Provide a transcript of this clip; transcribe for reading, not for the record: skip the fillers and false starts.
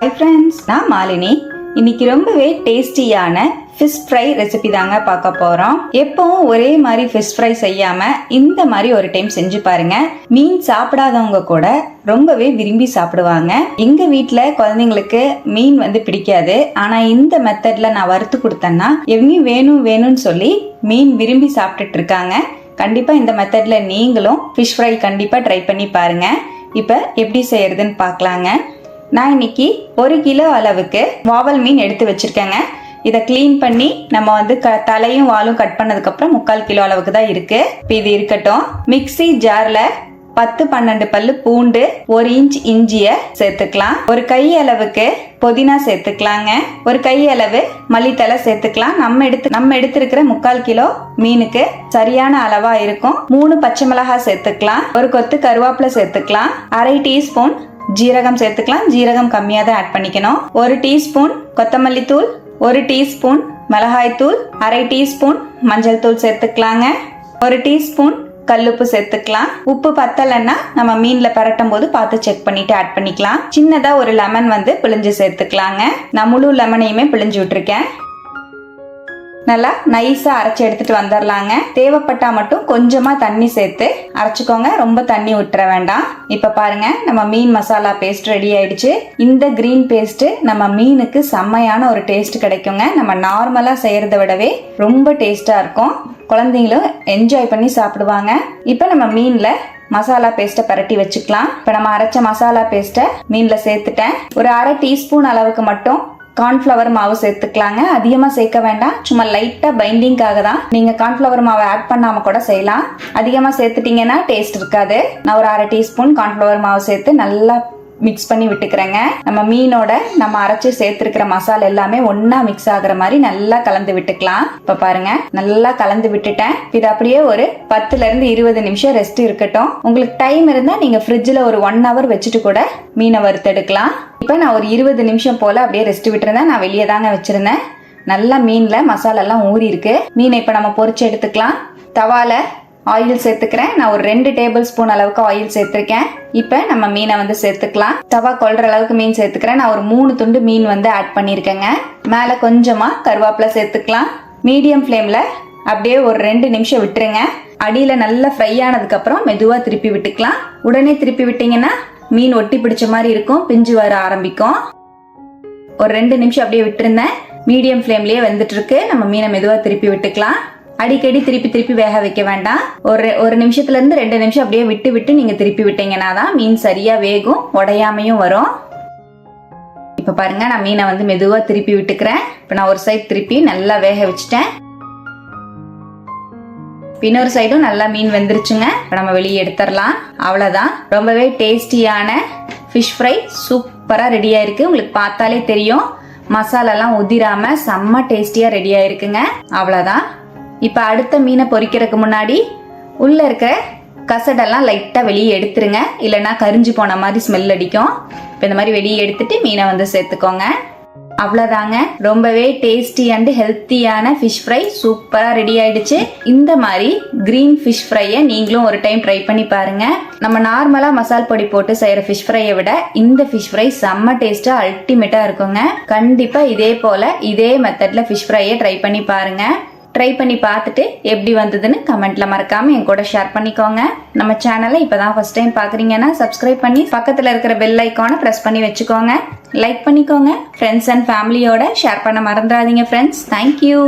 Hi friends, நான் மாலினி. இன்னைக்கு ரொம்பவே டேஸ்டியான ஃபிஷ் ஃப்ரை ரெசிபி தாங்க பார்க்க போறோம். எப்பவும் ஒரே மாதிரி ஃபிஷ் ஃப்ரை செய்யாம இந்த மாதிரி ஒரு டைம் செஞ்சு பாருங்க. மீன் சாப்பிடாதவங்க கூட ரொம்பவே விரும்பி சாப்பிடுவாங்க. எங்க வீட்டுல குழந்தைங்களுக்கு மீன் பிடிக்காது. ஆனா இந்த மெத்தட்ல நான் வறுத்து கொடுத்தேன்னா எவங்க வேணும்னு சொல்லி மீன் விரும்பி சாப்பிட்டுட்டு இருக்காங்க. கண்டிப்பா இந்த மெத்தட்ல நீங்களும் ஃபிஷ் ஃப்ரை கண்டிப்பா ட்ரை பண்ணி பாருங்க. இப்ப எப்படி செய்யறதுன்னு பார்க்கலாங்க. நான் இன்னைக்கு 1 கிலோ அளவுக்கு வாவல் மீன் எடுத்து வச்சிருக்கேங்க. இதை கிளீன் பண்ணி நம்ம தலையும் வாலும் கட் பண்ணதுக்கு அப்புறம் 3/4 கிலோ அளவுக்கு தான் இருக்கு. இப்போ இது இருக்கட்டும். மிக்ஸி ஜார்ல 10-12 பல்லு பூண்டு, 1 இன்ச் இஞ்சிய சேர்த்துக்கலாம். ஒரு கை அளவுக்கு புதினா சேர்த்துக்கலாங்க. ஒரு கை அளவு மல்லித்தலை சேர்த்துக்கலாம். நம்ம எடுத்திருக்கிற 3/4 கிலோ மீனுக்கு சரியான அளவா இருக்கும். 3 பச்சை மிளகாய் சேர்த்துக்கலாம். ஒரு கொத்து கருவேப்பிலை சேர்த்துக்கலாம். 1/2 டீஸ்பூன் ஜீரகம் சேர்த்துக்கலாம். ஜீரகம் கம்மியா தான் ஆட் பண்ணிக்கணும். 1 டீஸ்பூன் கொத்தமல்லி தூள், 1 டீஸ்பூன் மிளகாய் தூள், 1/2 டீஸ்பூன் மஞ்சள் தூள் சேர்த்துக்கலாங்க. 1 டீஸ்பூன் கல்லுப்பு சேர்த்துக்கலாம். உப்பு பத்தலைன்னா நம்ம மீன்ல பரட்டும் போது பார்த்து செக் பண்ணிட்டு ஆட் பண்ணிக்கலாம். சின்னதா ஒரு லெமன் பிழிஞ்சு சேர்த்துக்கலாங்க. நான் முழு லெமனையுமே பிழிஞ்சு விட்டுருக்கேன். நல்லா நைஸா அரைச்சி எடுத்துட்டு வந்துடலாங்க. தேவைப்பட்டா மட்டும் கொஞ்சமா தண்ணி சேர்த்து அரைச்சுக்கோங்க. ரொம்ப தண்ணி விட்டுற வேண்டாம். இப்ப பாருங்க, நம்ம மீன் மசாலா பேஸ்ட் ரெடி ஆயிடுச்சு. இந்த கிரீன் பேஸ்ட் நம்ம மீனுக்கு செம்மையான ஒரு டேஸ்ட் கிடைக்குங்க. நம்ம நார்மலா செய்யறத விடவே ரொம்ப டேஸ்டா இருக்கும். குழந்தைங்களும் என்ஜாய் பண்ணி சாப்பிடுவாங்க. இப்ப நம்ம மீன்ல மசாலா பேஸ்ட்டை பரட்டி வச்சுக்கலாம். இப்ப நம்ம அரைச்ச மசாலா பேஸ்ட்டை மீன்ல சேர்த்துட்டேன். ஒரு 1/2 டீஸ்பூன் அளவுக்கு மட்டும் கார்ன்ஃபிளவர் மாவு சேர்த்துக்கலாங்க. அதிகமா சேர்க்க வேண்டாம். சும்மா லைட்டா பைண்டிங்காக தான். நீங்க கார்ன்ஃபிளவர் மாவை ஆட் பண்ணாம கூட செய்யலாம். அதிகமா சேர்த்துட்டீங்கன்னா டேஸ்ட் இருக்காது. நான் ஒரு 1/2 டீஸ்பூன் கார்ன்ஃபிளவர் மாவு சேர்த்து நல்லா மிக்ஸ் பண்ணி விட்டுக்கிறேங்க. நம்ம மீனோட நம்ம அரைச்சு சேர்த்திருக்கிற மசாலா எல்லாமே ஒன்னா மிக்ஸ் ஆகுற மாதிரி நல்லா கலந்து விட்டுக்கலாம். இப்ப பாருங்க, நல்லா கலந்து விட்டுட்டேன். இது அப்படியே ஒரு 10 இருந்து 20 நிமிஷம் ரெஸ்ட் இருக்கட்டும். உங்களுக்கு டைம் இருந்தா நீங்க ஃப்ரிட்ஜ்ல ஒரு 1 ஹவர் வச்சுட்டு கூட மீனை வறுத்தெடுக்கலாம். இப்ப நான் ஒரு 20 நிமிஷம் போல அப்படியே ரெஸ்ட் விட்டுருந்தேன். நான் வெளியே தாங்க வச்சிருந்தேன். நல்லா மீன்ல மசாலா எல்லாம் ஊறி இருக்கு. மீனை இப்ப நம்ம பொரிச்சு எடுத்துக்கலாம். தவால ஆயில் சேர்த்துக்கிறேன். நான் ஒரு 2 டேபிள் ஸ்பூன் அளவுக்கு ஆயில் சேர்த்திருக்கேன். இப்ப நம்ம மீனை சேர்த்துக்கலாம். தவா கொள்ற அளவுக்கு மீன் சேர்த்துக்கிறேன். நான் ஒரு 3 துண்டு மீன் ஆட் பண்ணிருக்கேங்க. மேல கொஞ்சமா கருவேப்பிலை சேர்த்துக்கலாம். மீடியம் ஃப்ளேம்ல அப்படியே ஒரு 2 நிமிஷம் விட்டுருங்க. அடியில நல்லா ஃப்ரை ஆனதுக்கு அப்புறம் மெதுவா திருப்பி விட்டுக்கலாம். உடனே திருப்பி விட்டீங்கன்னா மீன் ஒட்டி பிடிச்ச மாதிரி இருக்கும், பிஞ்சு வர ஆரம்பிக்கும். ஒரு 2 நிமிஷம் அப்படியே விட்டுருந்தேன். மீடியம் ஃப்ளேம்லயே வெந்துட்டு இருக்கு. நம்ம மீனை மெதுவா திருப்பி விட்டுக்கலாம். அடிக்கடி திருப்பி வேக வைக்க வேண்டாம். ஒரு நிமிஷத்துல இருந்து 2 நிமிஷம் அப்படியே விட்டு நீங்க திருப்பி விட்டீங்கன்னா தான் மீன் சரியா வேகும், உடையாமையும் வரும். இப்ப பாருங்க, நான் மீனை மெதுவா திருப்பி விட்டுக்கிறேன். இப்ப நான் ஒரு சைடு திருப்பி நல்லா வேக வச்சுட்டேன். இன்னொரு சைடும் நல்லா மீன் வெந்துருச்சுங்க. இப்ப நம்ம வெளியே எடுத்துடலாம். அவ்வளவுதான். ரொம்பவே டேஸ்டியான ஃபிஷ் ஃப்ரை சூப்பரா ரெடி ஆயிருக்கு. உங்களுக்கு பார்த்தாலே தெரியும், மசாலா எல்லாம் உதிராம செம்ம டேஸ்டியா ரெடி ஆயிருக்குங்க. அவ்வளவுதான். இப்ப அடுத்த மீனை பொரிக்கிறதுக்கு முன்னாடி உள்ள இருக்க கசடெல்லாம் லைட்டா வெளியே எடுத்துருங்க. இல்லைன்னா கரிஞ்சு போன மாதிரி ஸ்மெல் அடிக்கும். இப்ப இந்த மாதிரி வெளியே எடுத்துட்டு மீனை சேர்த்துக்கோங்க. அவ்வளவுதாங்க. ரொம்பவே டேஸ்டி அண்ட் ஹெல்த்தியான ஃபிஷ் ஃப்ரை சூப்பரா ரெடி ஆயிடுச்சு. இந்த மாதிரி கிரீன் ஃபிஷ் ஃப்ரையை நீங்களும் ஒரு டைம் ட்ரை பண்ணி பாருங்க. நம்ம நார்மலா மசால் பொடி போட்டு செய்யற ஃபிஷ் ஃப்ரையை விட இந்த ஃபிஷ் ஃப்ரை செம்ம டேஸ்டா அல்டிமேட்டா இருக்குங்க. கண்டிப்பா இதே போல இதே மெத்தட்ல ஃபிஷ் ஃப்ரையை ட்ரை பண்ணி பாருங்க. ட்ரை பண்ணி பார்த்துட்டு எப்படி வந்ததுன்னு கமெண்ட்ல மறக்காம என் கூட ஷேர் பண்ணிக்கோங்க. நம்ம சேனலை இப்பதான் ஃபர்ஸ்ட் டைம் பாக்குறீங்கன்னா சப்ஸ்கிரைப் பண்ணி பக்கத்துல இருக்கிற பெல் ஐக்கானை பிரஸ் பண்ணி வச்சுக்கோங்க. லைக் பண்ணிக்கோங்க. ஃப்ரெண்ட்ஸ் அண்ட் ஃபேமிலியோட ஷேர் பண்ண மறந்துடாதீங்க ஃப்ரெண்ட்ஸ். தேங்க்யூ.